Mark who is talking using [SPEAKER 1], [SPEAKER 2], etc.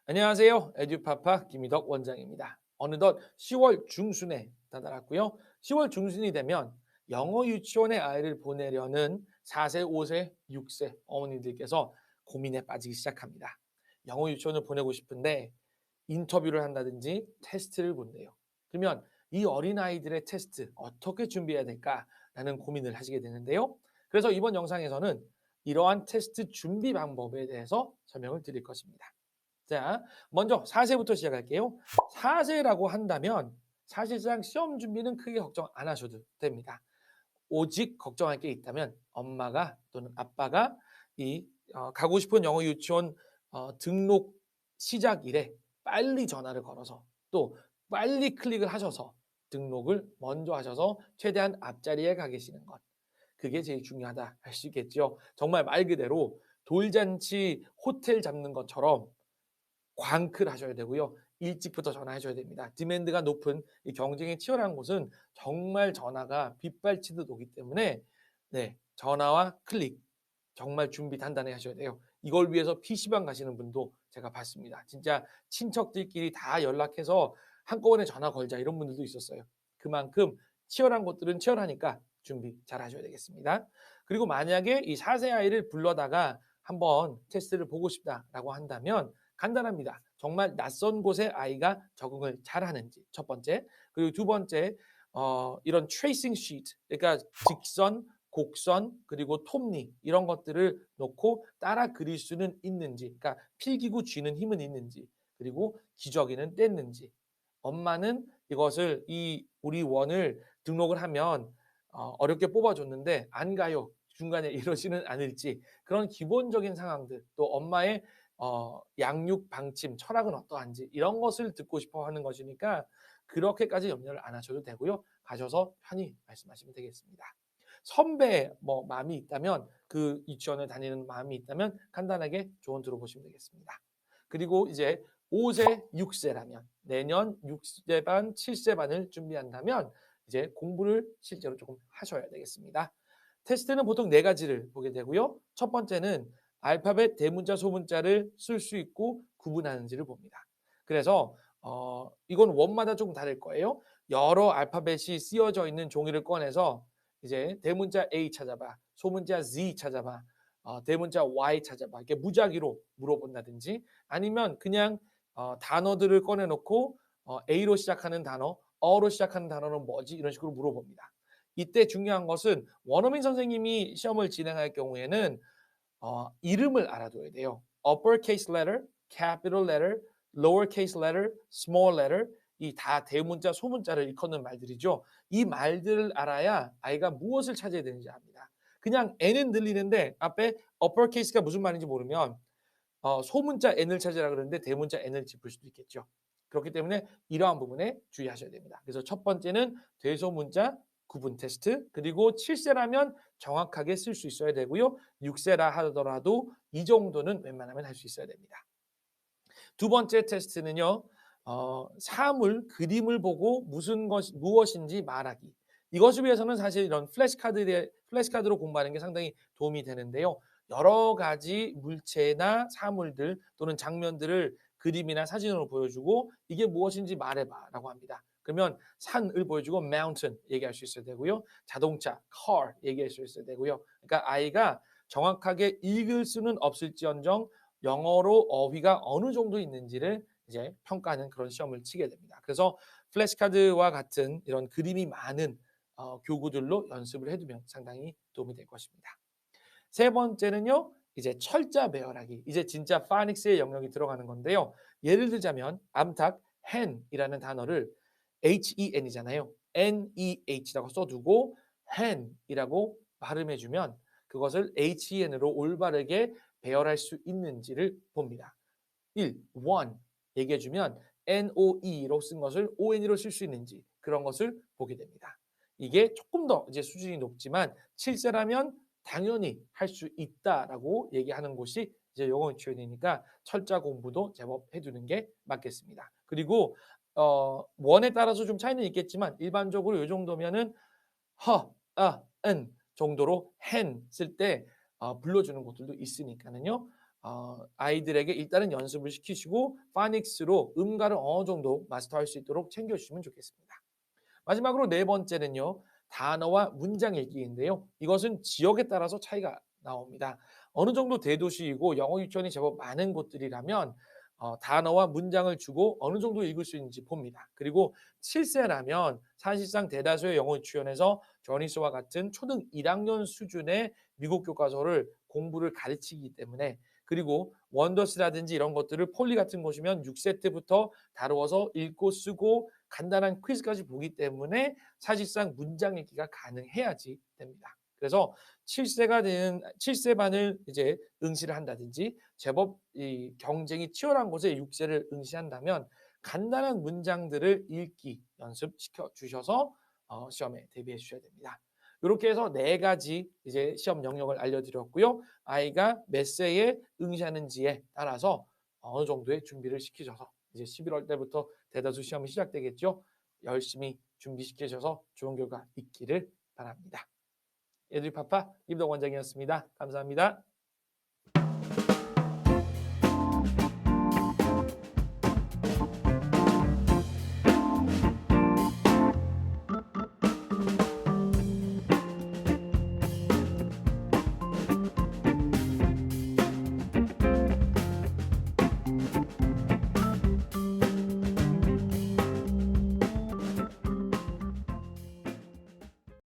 [SPEAKER 1] 안녕하세요. 에듀파파 김희덕 원장입니다. 어느덧 10월 중순에 다다랐고요. 10월 중순이 되면 영어 유치원에 아이를 보내려는 4세, 5세, 6세 어머니들께서 고민에 빠지기 시작합니다. 영어 유치원을 보내고 싶은데 인터뷰를 한다든지 테스트를 본대요. 그러면 이 어린아이들의 테스트 어떻게 준비해야 될까라는 고민을 하시게 되는데요. 그래서 이번 영상에서는 이러한 테스트 준비 방법에 대해서 설명을 드릴 것입니다. 자, 먼저 4세부터 시작할게요. 4세라고 한다면 사실상 시험 준비는 크게 걱정 안 하셔도 됩니다. 오직 걱정할 게 있다면 엄마가 또는 아빠가 가고 싶은 영어 유치원 등록 시작일에 빨리 전화를 걸어서 또 빨리 클릭을 하셔서 등록을 먼저 하셔서 최대한 앞자리에 가 계시는 것. 그게 제일 중요하다 할 수 있겠죠. 정말 말 그대로 돌잔치 호텔 잡는 것처럼 광클하셔야 되고요. 일찍부터 전화하셔야 됩니다. 디맨드가 높은 이 경쟁이 치열한 곳은 정말 전화가 빗발치듯 오기 때문에 네, 전화와 클릭 정말 준비 단단히 하셔야 돼요. 이걸 위해서 PC방 가시는 분도 제가 봤습니다. 진짜 친척들끼리 다 연락해서 한꺼번에 전화 걸자 이런 분들도 있었어요. 그만큼 치열한 곳들은 치열하니까 준비 잘 하셔야 되겠습니다. 그리고 만약에 이 4세 아이를 불러다가 한번 테스트를 보고 싶다라고 한다면 간단합니다. 정말 낯선 곳에 아이가 적응을 잘하는지 첫 번째. 그리고 두 번째 이런 트레이싱 시트 그러니까 직선, 곡선 그리고 톱니 이런 것들을 놓고 따라 그릴 수는 있는지 그러니까 필기구 쥐는 힘은 있는지 그리고 기저귀는 뗐는지 엄마는 이것을 이 우리 원을 등록을 하면 어렵게 뽑아줬는데 안 가요. 중간에 이러지는 않을지 그런 기본적인 상황들 또 엄마의 양육 방침, 철학은 어떠한지 이런 것을 듣고 싶어 하는 것이니까 그렇게까지 염려를 안 하셔도 되고요. 가셔서 편히 말씀하시면 되겠습니다. 선배 마음이 있다면 그 유치원을 다니는 마음이 있다면 간단하게 조언 들어보시면 되겠습니다. 그리고 이제 5세, 6세라면 내년 6세 반, 7세 반을 준비한다면 이제 공부를 실제로 조금 하셔야 되겠습니다. 테스트는 보통 네 가지를 보게 되고요. 첫 번째는 알파벳 대문자 소문자를 쓸 수 있고 구분하는지를 봅니다. 그래서 이건 원마다 조금 다를 거예요. 여러 알파벳이 쓰여져 있는 종이를 꺼내서 이제 대문자 A 찾아봐, 소문자 Z 찾아봐, 대문자 Y 찾아봐. 이렇게 무작위로 물어본다든지 아니면 그냥 단어들을 꺼내놓고 A로 시작하는 단어, 어로 시작하는 단어는 뭐지? 이런 식으로 물어봅니다. 이때 중요한 것은 원어민 선생님이 시험을 진행할 경우에는 이름을 알아둬야 돼요. uppercase letter, capital letter, lowercase letter, small letter 이 다 대문자, 소문자를 일컫는 말들이죠. 이 말들을 알아야 아이가 무엇을 찾아야 되는지 압니다. 그냥 N은 들리는데 앞에 uppercase가 무슨 말인지 모르면 소문자 N을 찾으라 그러는데 대문자 N을 짚을 수도 있겠죠. 그렇기 때문에 이러한 부분에 주의하셔야 됩니다. 그래서 첫 번째는 대소문자 구분 테스트 그리고 7세라면 정확하게 쓸 수 있어야 되고요. 6세라 하더라도 이 정도는 웬만하면 할 수 있어야 됩니다. 두 번째 테스트는요. 사물, 그림을 보고 무엇인지 말하기. 이것을 위해서는 사실 이런 플래시카드로 공부하는 게 상당히 도움이 되는데요. 여러 가지 물체나 사물들 또는 장면들을 그림이나 사진으로 보여주고 이게 무엇인지 말해봐라고 합니다. 그러면 산을 보여주고 mountain 얘기할 수 있어야 되고요. 자동차, car 얘기할 수 있어야 되고요. 그러니까 아이가 정확하게 읽을 수는 없을지언정 영어로 어휘가 어느 정도 있는지를 이제 평가하는 그런 시험을 치게 됩니다. 그래서 플래시카드와 같은 이런 그림이 많은 교구들로 연습을 해두면 상당히 도움이 될 것입니다. 세 번째는요. 이제 철자 배열하기. 이제 진짜 파닉스의 영역이 들어가는 건데요. 예를 들자면 암탉 hen이라는 단어를 hen이잖아요. neh라고 써두고 hen이라고 발음해주면 그것을 hen으로 올바르게 배열할 수 있는지를 봅니다. 1. one 얘기해주면 noe로 쓴 것을 on으로 쓸 수 있는지 그런 것을 보게 됩니다. 이게 조금 더 이제 수준이 높지만 7세라면 당연히 할 수 있다라고 얘기하는 곳이 이제 영어 유치원이니까 철자 공부도 제법 해두는 게 맞겠습니다. 그리고 원에 따라서 좀 차이는 있겠지만 일반적으로 이 정도면은 허, 은 정도로 hen 쓸 때 불러주는 곳들도 있으니까는요. 아이들에게 일단은 연습을 시키시고 파닉스로 음가를 어느 정도 마스터할 수 있도록 챙겨주시면 좋겠습니다. 마지막으로 네 번째는요. 단어와 문장 읽기인데요. 이것은 지역에 따라서 차이가 나옵니다. 어느 정도 대도시이고 영어 유치원이 제법 많은 곳들이라면 단어와 문장을 주고 어느 정도 읽을 수 있는지 봅니다. 그리고 7세라면 사실상 대다수의 영어 유치원에서 조니스와 같은 초등 1학년 수준의 미국 교과서를 공부를 가르치기 때문에 그리고 원더스라든지 이런 것들을 폴리 같은 곳이면 6세 때부터 다루어서 읽고 쓰고 간단한 퀴즈까지 보기 때문에 사실상 문장 읽기가 가능해야지 됩니다. 그래서 7세가 된 7세 반을 이제 응시를 한다든지 제법 이 경쟁이 치열한 곳에 6세를 응시한다면 간단한 문장들을 읽기 연습시켜 주셔서 시험에 대비해 주셔야 됩니다. 이렇게 해서 네 가지 이제 시험 영역을 알려드렸고요. 아이가 몇 세에 응시하는지에 따라서 어느 정도의 준비를 시키셔서 이제 11월 때부터 대다수 시험이 시작되겠죠. 열심히 준비시키셔서 좋은 결과 있기를 바랍니다. 애들파파 김덕 원장이었습니다. 감사합니다.